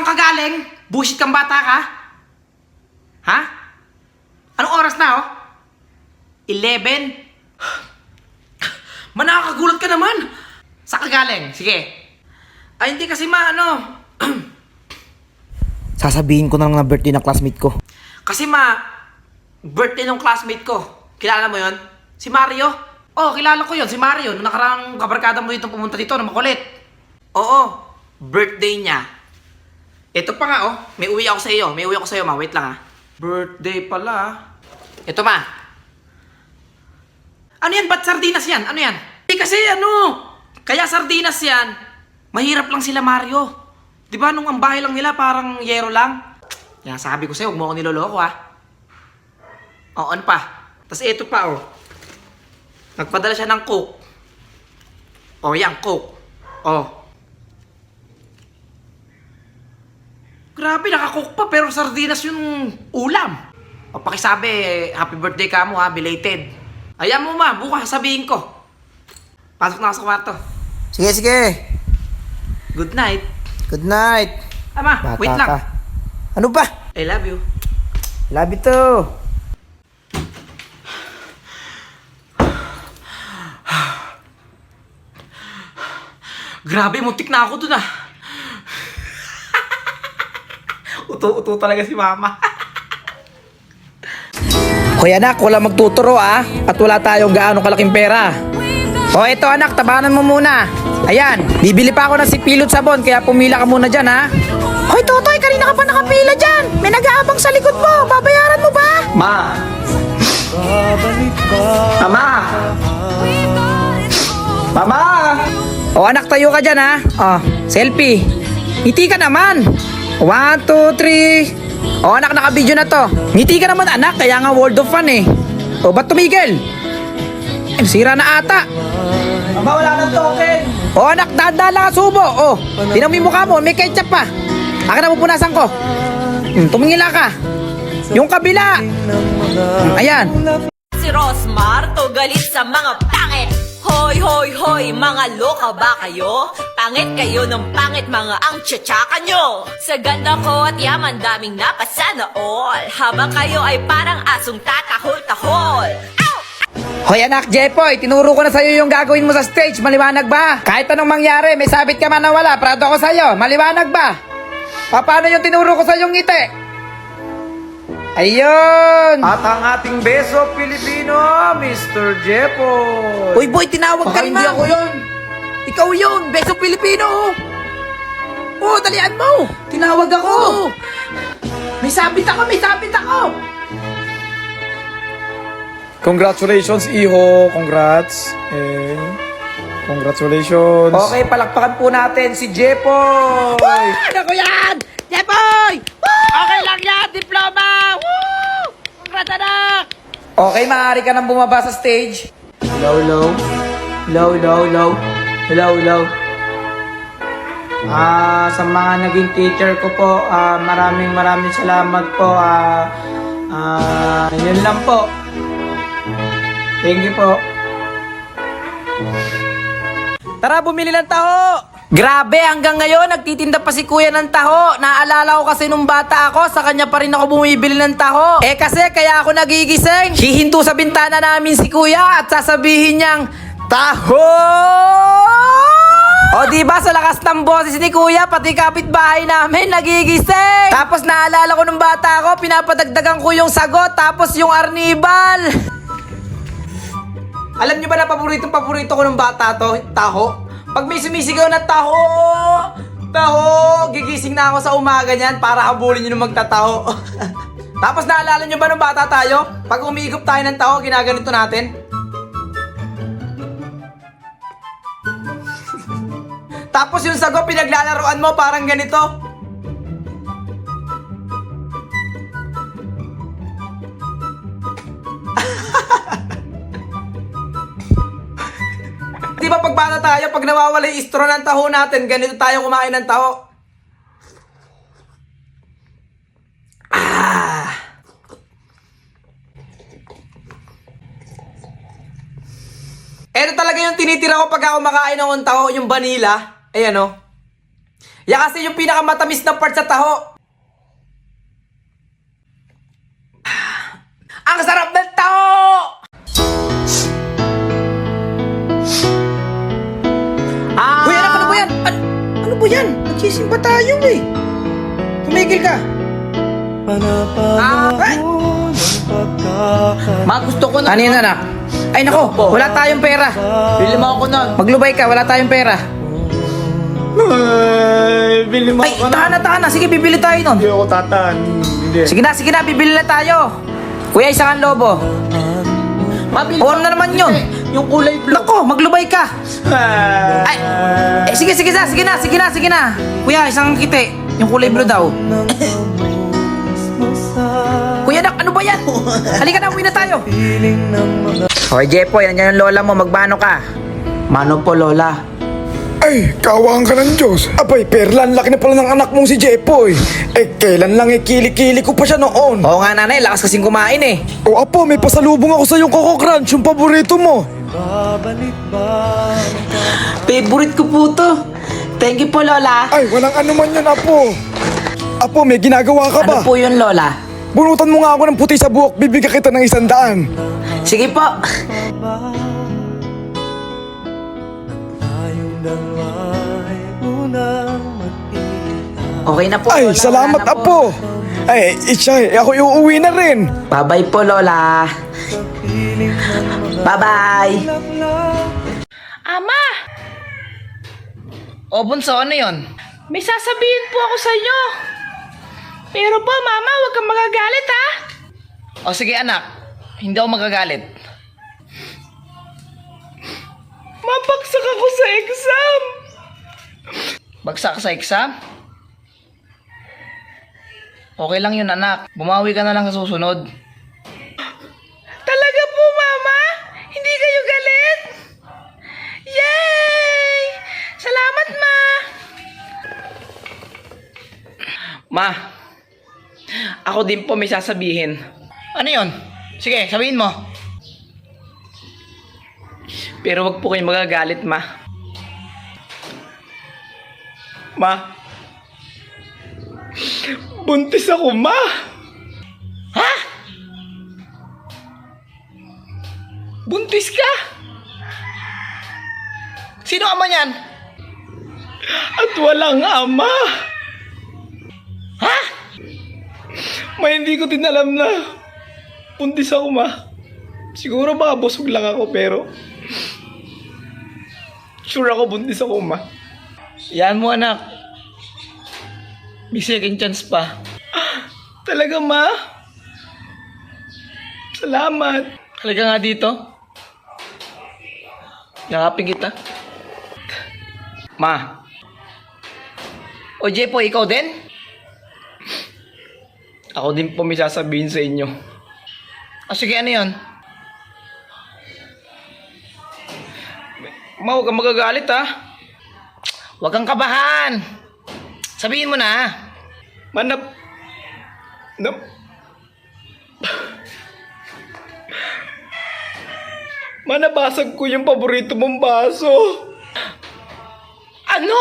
saan ka galing? Bullshit kang bata ka? Ha? Anong oras na, oh? 11? Manakagulat ka naman! Saan ka galing? Sige. Ay, hindi kasi Sasabihin ko na lang na birthday ng classmate ko. Kasi birthday ng classmate ko. Kilala mo yon? Si Mario? Oh, kilala ko yon, si Mario. Nung nakarang kabarkada mo dito pumunta dito na makulit. Oo, birthday niya. Ito pa nga, oh. May uwi ako sa iyo. Ma. Wait lang, ha. Birthday pala. Ito, ma. Ano yan? Ba't sardinas yan? Ano yan? Kasi kaya sardinas yan, mahirap lang sila, Mario. Di ba nung ang bahay lang nila parang yero lang? Yan, sabi ko sa'yo, huwag mo ako niloloko, ha. O, ano pa? Tapos ito pa, oh. Nagpadala siya ng Coke. O, yan, Coke. O. Grabe, naka-coke pa, pero sardinas yung ulam. O, pakisabi, happy birthday ka mo, ha, belated. Ayan mo, ma, bukas sabihin ko. Pasok na ako sa kwarto. Sige. Good night. Good night. Ama, Bata wait lang. ka. Ano ba? I love you. Love you too. Grabe, muntik na ako dun, ah. Uto talaga si mama. Hoy anak, wala magtuturo at wala tayong gaano kalaking pera. O eto anak, tabanan mo muna. Ayan, bibili pa ako ng sipilot sabon kaya pumila ka muna dyan Hoy Totoy, kanina ka pa nakapila dyan. May nag-aabang sa likod mo, babayaran mo ba? Ma! Mama! O anak, tayo ka dyan selfie. Ngiti ka naman. 1, 2, 3. O anak, naka-video na to. Ngiti ka naman anak, kaya nga world of fun O ba't tumigil? Sira na ata. Mama, wala nang token. O anak, dadala ka subo. Tinan mo yung mukha mo, may ketchup pa. Akin na pupunasan ko. Tumingila ka. Yung kabila. Ayan. Si Rosmar to galit sa mga pangit. Hoy, hoy, hoy, mga loka ba kayo? Pangit kayo ng pangit, mga ang tsatsaka nyo. Sa ganda ko at yaman, daming napasana all. Habang kayo ay parang asong tatahol-tahol. Hoy anak, Jepoy, tinuro ko na sa'yo yung gagawin mo sa stage. Maliwanag ba? Kahit anong mangyari, may sabit ka man na wala. Proud ako sa'yo. Maliwanag ba? Paano yung tinuro ko sa'yo ngiti? Ayun! At ang ating beso Pilipino, Mr. Jepoy. Uy boy, tinawag ka Baka hindi naman. ako yun. Ikaw yun, beso Pilipino. Dalian mo. Tinawag ako. May sabit ako. Congratulations, Iho. Congrats. Congratulations. Okay, palakpakan po natin si Jepoy. Ako yan! Jepoy! Okay lang yan, diploma! Woo! Congrats anak! Okay, maaari ka nang bumaba sa stage. Hello. Sa mga naging teacher ko po, maraming salamat po. Yun lang po. Thank you po. Tara, bumili ng taho! Grabe, hanggang ngayon, nagtitinda pa si kuya ng taho. Naalala ko kasi nung bata ako, sa kanya pa rin ako bumibili ng taho. Kasi, kaya ako nagigising. Hihinto sa bintana namin si kuya at sasabihin niyang, taho! O diba, sa lakas ng boses ni kuya, pati kapitbahay namin nagigising. Tapos naalala ko nung bata ako, pinapadagdagan ko yung sagot, tapos yung arnibal. Alam niyo ba na paborito ko nung bata to, taho? Pag may sumisigaw na taho, gigising na ako sa umaga niyan para habulin niyo nung magtataho. Tapos naalala niyo ba nung bata tayo? Pag umiigop tayo ng taho, ginaganito natin. Tapos yung sagot pinaglalaruan mo parang ganito. Di ba pag bata tayo, pag nawawala yung straw ng taho natin, ganito tayo kumain ng taho. Ito talaga yung tinitira ko pag ako makain ng taho, yung vanilla. Ayan Yan kasi yung pinakamatamis na part sa taho. Ang sarap ng taho! Uy, anak, ano ba yan? Ano ba yan? Nagsisimba tayo eh. Tumigil ka. Ma, gusto ko na. Ano yun, anak? Ay, nako, wala tayong pera. Bili mo ako nun. Maglubay ka, wala tayong pera. Bili mo Ay, tahan na. Sige, bibili tayo nun. Hindi ako tatan. Hindi. Sige na, bibili na tayo. Kuya, isang lobo. Mabili O, ano na naman yun? Yung kulay blue. Nako, maglubay ka. Ay, sige na. Kuya, isang kite. Yung kulay blue daw. Kuya, nak, ano ba yan? Halika na, uwi na tayo. Hoy, Jepoy, nandiyan yung lola mo. Magmano ka? Mano po, lola. Ay, kawaan ka ng Diyos. Abay, perlan, laki na pala ng anak mong si Jepoy. Eh, kailan lang kili-kili ko pa siya noon. Oo nga, nanay, lakas kasing kumain eh. O apo, may pasalubong ako sa yung Coco Crunch, yung paborito mo. Favorite ko po to. Thank you po, lola. Ay, walang anuman yun, apo. Apo, may ginagawa ka ba? Ano po yun, lola? Bunutan mo nga ako ng puti sa buhok, bibigyan kita ng 100. Sige po. Okay na po, Ay, lola. salamat, Wala na po. apo. Ay, Ichay, ako iuwi na rin. Bye-bye po, lola. Bye-bye. Ama, O, bunso, ano yun? may sasabihin po ako sa inyo. Pero po, Mama, huwag kang magagalit, ha? O, sige, anak. Hindi ako magagalit. Mabagsak ako sa exam. Bagsak ka sa exam? Okay lang yun, anak. Bumawi ka na lang sa susunod. Talaga po, Mama? Hindi kayo galit? Yay! Salamat, Ma. Ma, ako din po may sasabihin. Ano yun? Sige, sabihin mo. Pero wag po kayong magagalit, ma. Ma, buntis ako, ma. Ha? Buntis ka? Sino ama niyan? At walang ama. Ha? Ma, hindi ko din alam na buntis ako, ma. Siguro baka busog lang ako, pero sure ako buntis ako, ma. Yan mo, anak. May second chance pa. Talaga, ma? Salamat. Halika nga dito. Yakapin kita. Ma. O Jepo, ikaw din? Ako din po may sasabihin sa inyo. Sige, ano yun? Ma, huwag kang magagalit, ha? Huwag kang kabahan. Sabihin mo na. Manap... Manabasag ko yung paborito mong baso. Ano?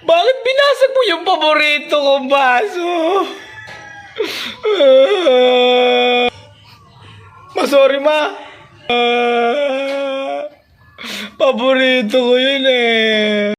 Bakit binasag mo yung paborito kong baso? Sorry, ma. Paborito ko yun eh.